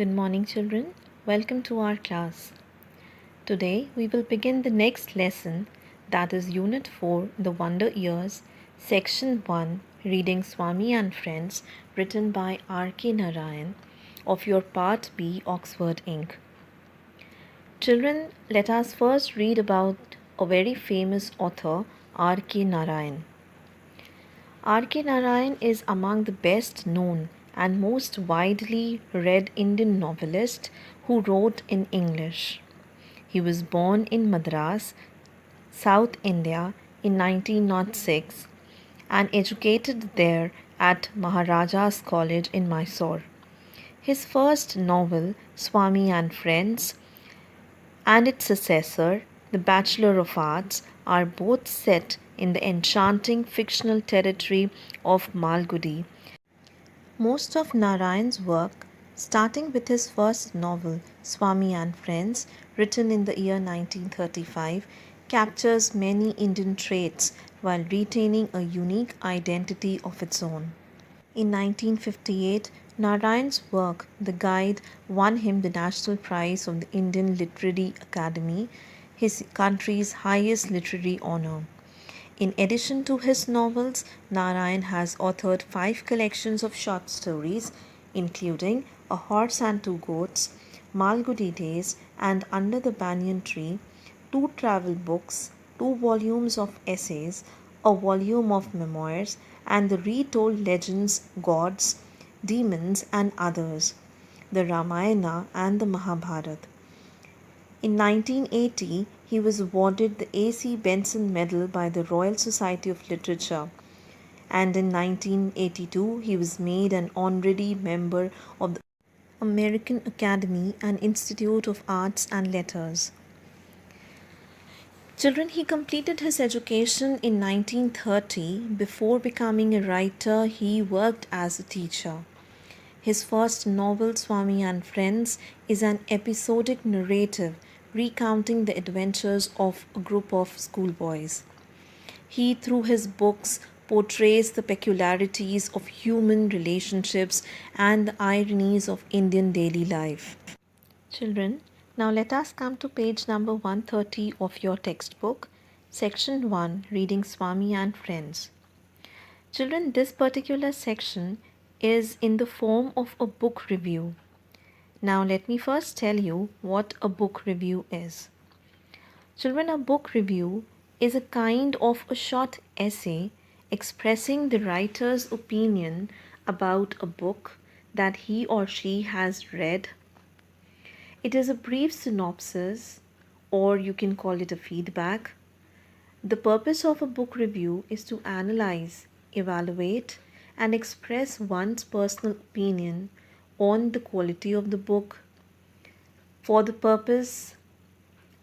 Good morning, children. Welcome to our class. Today we will begin the next lesson, that is Unit 4, The Wonder Years, Section 1, Reading Swami and Friends, written by R.K. Narayan of your Part B, Oxford Inc. Children, let us first read about a very famous author, R.K. Narayan. R.K. Narayan is among the best known and most widely read Indian novelists who wrote in English. He was born in Madras, South India in 1906 and educated there at Maharaja's College in Mysore. His first novel, Swami and Friends, and its successor, The Bachelor of Arts, are both set in the enchanting fictional territory of Malgudi. Most of Narayan's work, starting with his first novel, Swami and Friends, written in the year 1935, captures many Indian traits while retaining a unique identity of its own. In 1958, Narayan's work, The Guide, won him the National Prize of the Indian Literary Academy, his country's highest literary honor. In addition to his novels, Narayan has authored 5 collections of short stories, including A Horse and Two Goats, Malgudi Days, and Under the Banyan Tree, 2 travel books, 2 volumes of essays, a volume of memoirs, and the retold legends, gods, demons, and others, the Ramayana and the Mahabharata. In 1980, he was awarded the A.C. Benson Medal by the Royal Society of Literature, and in 1982 he was made an honorary member of the American Academy and Institute of Arts and Letters. Children, he completed his education in 1930. Before becoming a writer, he worked as a teacher. His first novel, Swami and Friends, is an episodic narrative recounting the adventures of a group of schoolboys. He, through his books, portrays the peculiarities of human relationships and the ironies of Indian daily life. Children, now let us come to page number 130 of your textbook, section 1, Reading Swami and Friends. Children, this particular section is in the form of a book review. Now let me first tell you what a book review is. Children, a book review is a kind of a short essay expressing the writer's opinion about a book that he or she has read. It is a brief synopsis, or you can call it a feedback. The purpose of a book review is to analyze, evaluate, and express one's personal opinion on the quality of the book for the purpose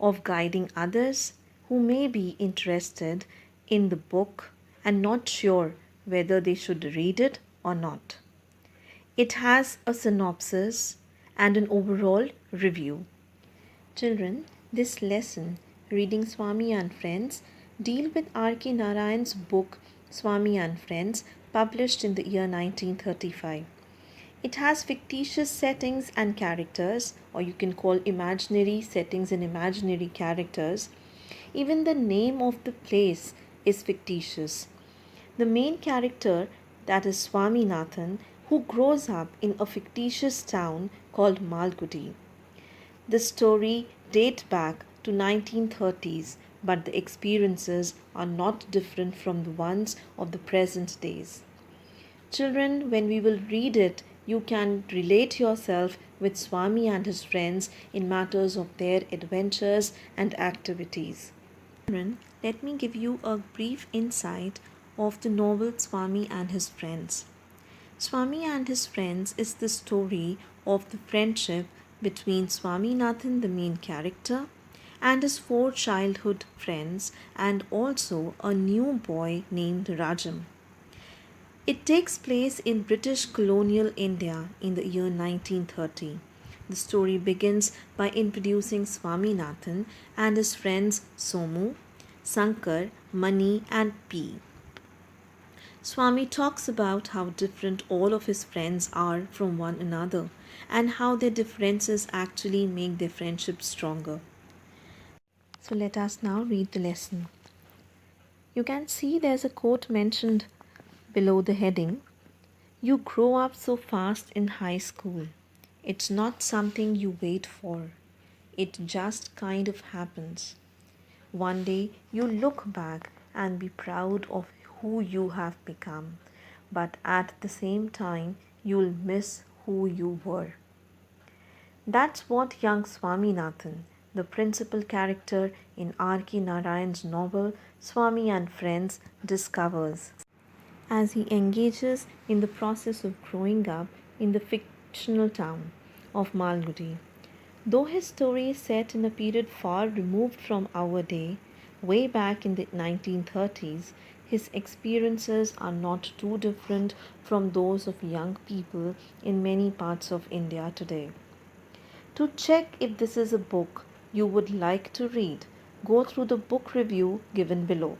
of guiding others who may be interested in the book and not sure whether they should read it or not. It has a synopsis and an overall review. Children, this lesson, Reading Swami and Friends, deal with R.K. Narayan's book Swami and Friends, published in the year 1935. It has fictitious settings and characters, or you can call imaginary settings and imaginary characters. Even the name of the place is fictitious. The main character, that is Swaminathan, who grows up in a fictitious town called Malgudi. The story dates back to 1930s, but the experiences are not different from the ones of the present days. Children, when we will read it, you can relate yourself with Swami and his friends in matters of their adventures and activities. Children, let me give you a brief insight of the novel Swami and his friends. Swami and his friends is the story of the friendship between Swaminathan, the main character, and his 4 childhood friends, and also a new boy named Rajam. It takes place in British colonial India in the year 1930. The story begins by introducing Swaminathan and his friends Somu, Sankar, Mani, and P. Swami talks about how different all of his friends are from one another and how their differences actually make their friendship stronger. So let us now read the lesson. You can see there's a quote mentioned below the heading. You grow up so fast in high school. It's not something you wait for. It just kind of happens. One day you look back and be proud of who you have become, but at the same time you'll miss who you were. That's what young Swaminathan, the principal character in R.K. Narayan's novel Swami and Friends, discovers as he engages in the process of growing up in the fictional town of Malgudi. Though his story is set in a period far removed from our day, way back in the 1930s, his experiences are not too different from those of young people in many parts of India today. To check if this is a book you would like to read, go through the book review given below.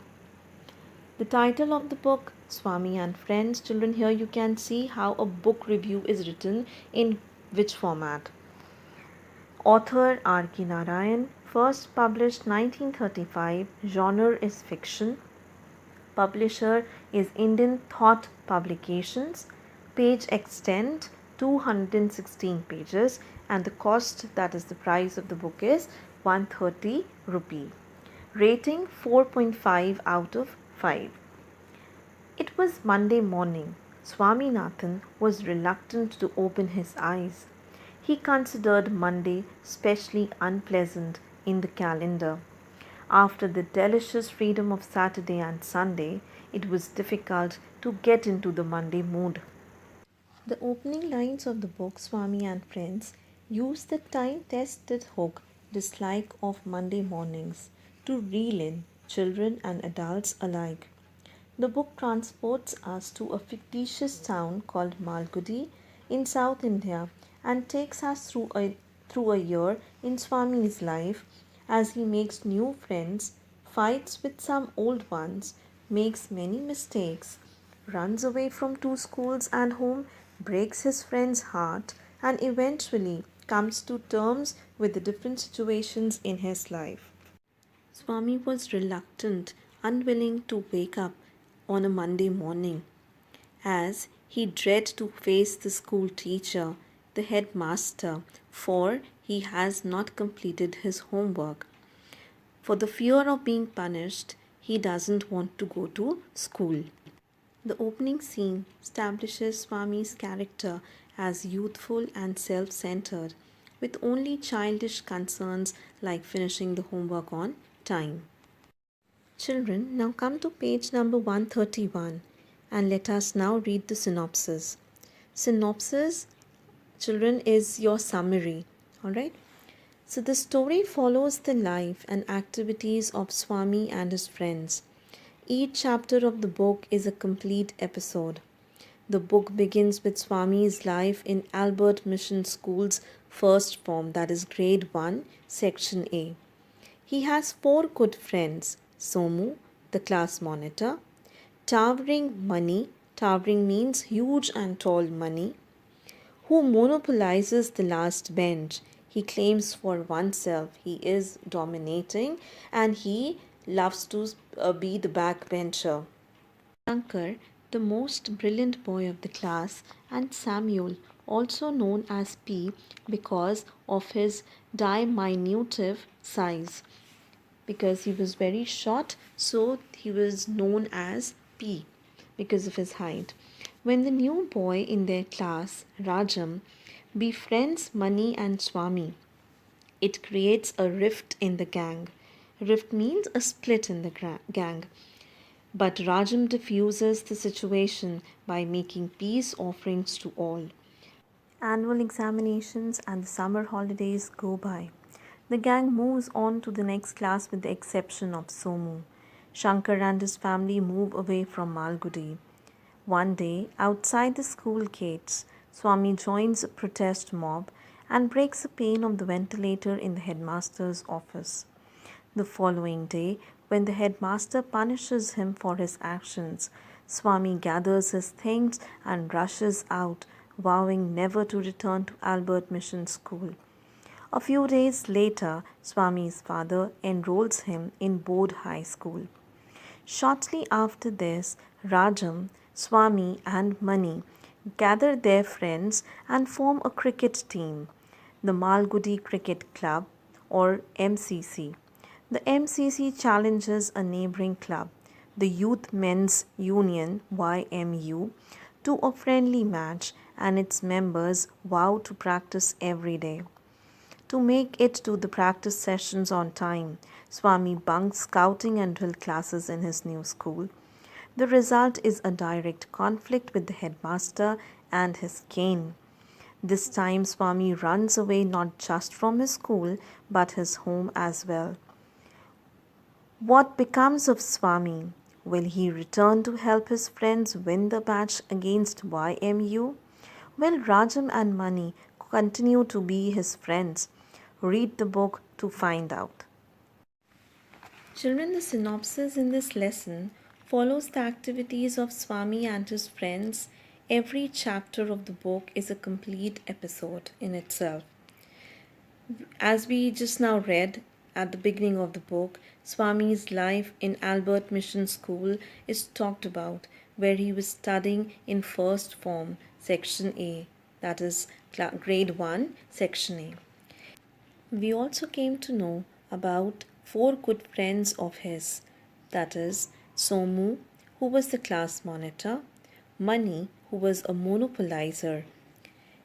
The title of the book, Swami and Friends. Children, here you can see how a book review is written in which format. Author R.K. Narayan, first published 1935, genre is fiction. Publisher is Indian Thought Publications. Page extent 216 pages, and the cost, that is the price of the book, is 130 rupee. Rating 4.5 out of 5. It was Monday morning. Swaminathan was reluctant to open his eyes. He considered Monday specially unpleasant in the calendar. After the delicious freedom of Saturday and Sunday, it was difficult to get into the Monday mood. The opening lines of the book Swami and Friends use the time-tested hook dislike of Monday mornings to reel in children and adults alike. The book transports us to a fictitious town called Malgudi in South India and takes us through a year in Swami's life as he makes new friends, fights with some old ones, makes many mistakes, runs away from two schools and home, breaks his friend's heart, and eventually comes to terms with the different situations in his life. Swami was reluctant, unwilling to wake up on a Monday morning, as he dreaded to face the school teacher, the headmaster, for he has not completed his homework. For the fear of being punished, he doesn't want to go to school. The opening scene establishes Swami's character as youthful and self-centered, with only childish concerns like finishing the homework on time. Children, now come to page number 131 and let us now read the synopsis. Synopsis, children, is your summary. Alright? So the story follows the life and activities of Swami and his friends. Each chapter of the book is a complete episode. The book begins with Swami's life in Albert Mission School's first form, that is grade 1, section A. He has 4 good friends: Somu, the class monitor; Towering Money, towering means huge and tall money, who monopolizes the last bench. He claims for oneself he is dominating and he loves to be the backbencher. Shankar, the most brilliant boy of the class, and Samuel, also known as P because of his diminutive size. Because he was very short, so he was known as P because of his height. When the new boy in their class, Rajam, befriends Mani and Swami, it creates a rift in the gang. Rift means a split in the gang. But Rajam diffuses the situation by making peace offerings to all. Annual examinations and the summer holidays go by. The gang moves on to the next class with the exception of Somu. Shankar and his family move away from Malgudi. One day, outside the school gates, Swami joins a protest mob and breaks a pane of the ventilator in the headmaster's office. The following day, when the headmaster punishes him for his actions, Swami gathers his things and rushes out vowing never to return to Albert Mission School. A few days later, Swami's father enrolls him in Bodh High School. Shortly after this, Rajam, Swami, and Mani gather their friends and form a cricket team, the Malgudi Cricket Club or MCC. The MCC challenges a neighboring club, the Youth Men's Union YMU, to a friendly match, and its members vow to practice every day. To make it to the practice sessions on time, Swami bunks scouting and drill classes in his new school. The result is a direct conflict with the headmaster and his cane. This time, Swami runs away not just from his school but his home as well. What becomes of Swami? Will he return to help his friends win the match against YMU? Will Rajam and Mani continue to be his friends? Read the book to find out. Children, the synopsis in this lesson follows the activities of Swami and his friends. Every chapter of the book is a complete episode in itself. As we just now read at the beginning of the book, Swami's life in Albert Mission School is talked about, where he was studying in first form, section A, that is grade 1, section A. We also came to know about 4 good friends of his, that is Somu, who was the class monitor, Mani, who was a monopolizer.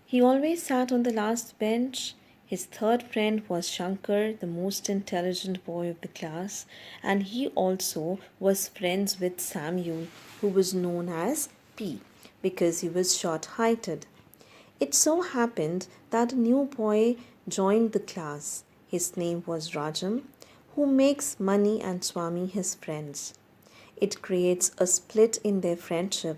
He always sat on the last bench. His third friend was Shankar, the most intelligent boy of the class, and he also was friends with Samuel, who was known as P, because he was short-heighted. It so happened that a new boy joined the class. His name was Rajam, who makes Mani and Swami his friends. It creates a split in their friendship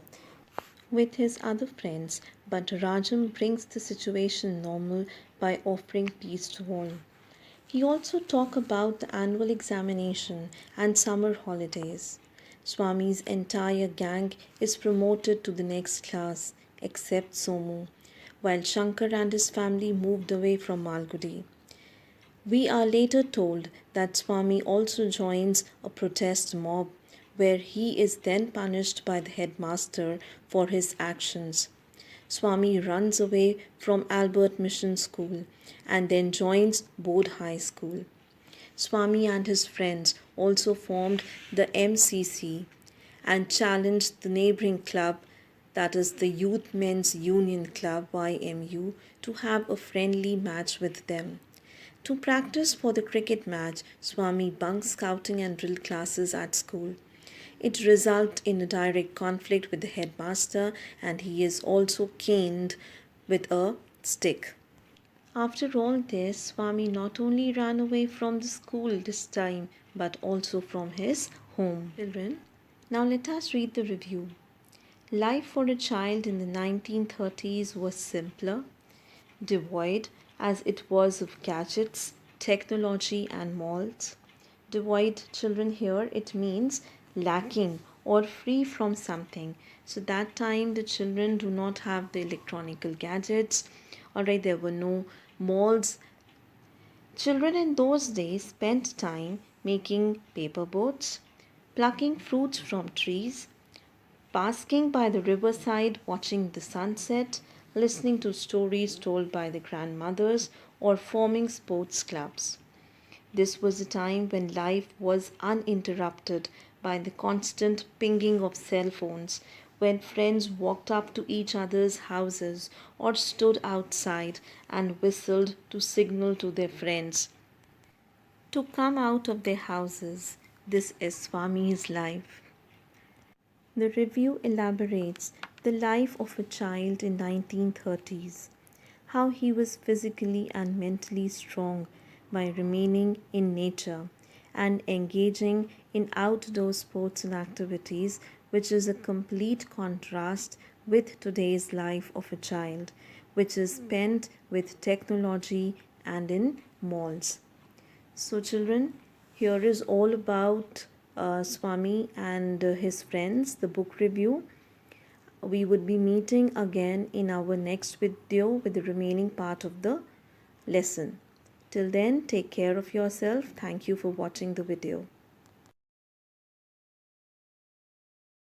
with his other friends, but Rajam brings the situation normal by offering peace to all. He also talks about the annual examination and summer holidays. Swami's entire gang is promoted to the next class except Somu, while Shankar and his family moved away from Malgudi. We are later told that Swami also joins a protest mob where he is then punished by the headmaster for his actions. Swami runs away from Albert Mission School and then joins Bodh High School. Swami and his friends also formed the MCC and challenged the neighboring club, that is the Youth Men's Union Club YMU, to have a friendly match with them. To practice for the cricket match, Swami bunks scouting and drill classes at school. It results in a direct conflict with the headmaster, and he is also caned with a stick. After all this, Swami not only ran away from the school this time, but also from his home. Children, now let us read the review. Life for a child in the 1930s was simpler, devoid as it was of gadgets, technology, and malls. Devoid, children, here it means lacking or free from something. So that time the children do not have the electronical gadgets. Alright, there were no malls. Children in those days spent time making paper boats, plucking fruits from trees, basking by the riverside watching the sunset, listening to stories told by the grandmothers, or forming sports clubs. This was a time when life was uninterrupted by the constant pinging of cell phones, when friends walked up to each other's houses or stood outside and whistled to signal to their friends to come out of their houses. This is Swami's life. The review elaborates the life of a child in 1930s, how he was physically and mentally strong by remaining in nature and engaging in outdoor sports and activities, which is a complete contrast with today's life of a child, which is spent with technology and in malls. So children, here is all about Swami and his friends, the book review. We would be meeting again in our next video with the remaining part of the lesson. Till then, take care of yourself. Thank you for watching the video.